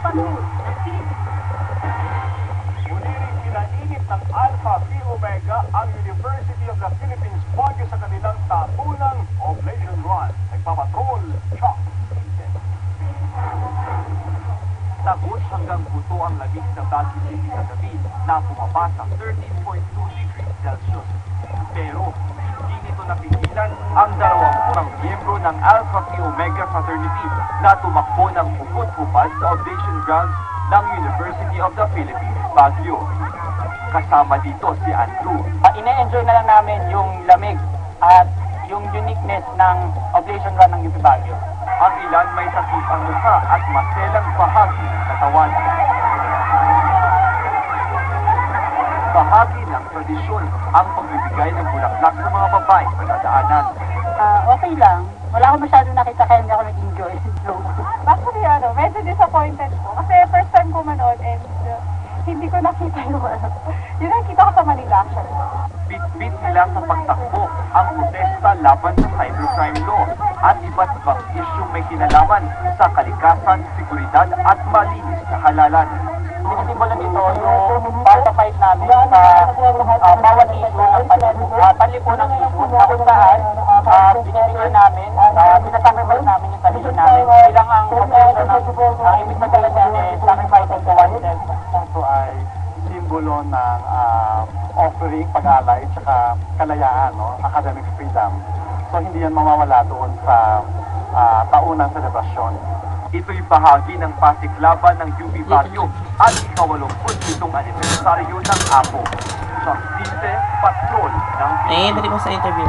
patrol ng Philippines. Muli rin pinainit ng Alpha Phi Omega ang University of the Philippines Baguio sa kanilang taunang Oblation Run. Nagpapatrol, Chuck Vincent. Tagos hanggang buto ang lamig sa Baguio City kagabi na bumaba sa 13.2 degrees Celsius. Pero hindi nito napigilan ang 20 miyembro ng Alpha Phi Omega Fraternity na tumakbo ng upod-upad sa Oblation Grounds ng University of the Philippines, Baguio. Kasama dito si Andrew. Ine-enjoy na lang namin yung lamig at yung uniqueness ng Oblation Run ng UP Baguio. Ang ilan may sakit ang mukha at maselang bahagi ng katawan. Bahagi ng tradisyon ang pagbibigay ng bulaklak sa mga babae sa dadaanan. Okay lang. Wala akong masyadong nakita kaya hindi ako nag-enjoy. Actually, medyo disappointed po. Kasi first time ko manood and hindi ko nakita yung Yun ang nakita ko sa Manila actually. Bit-bit nila sa pagtakbo ang protesta laban sa cybercrime law at iba't ibang isyong may kinalaman sa kalikasan, seguridad at malinis na halalan. Sinisimulan nito yung fight namin sa bawat issue ng panlipunang issue na kung saan binibigyan namin, pinasacrifice namin yung sarili namin. Bilang ang operation ang ibig sabihin niya is sacrificing to oneself. Ito ay simbolo ng offering, pag-alay, at kalayaan, no? Academic freedom. So hindi yan mawawala doon sa taunang selebrasyon. Ito'y bahagi ng pasiklaban ng UP Baguio at ika-87 anibersaryo ng APO. Chuck Vincent, Patrol ng Naiintrigue ko sa interview.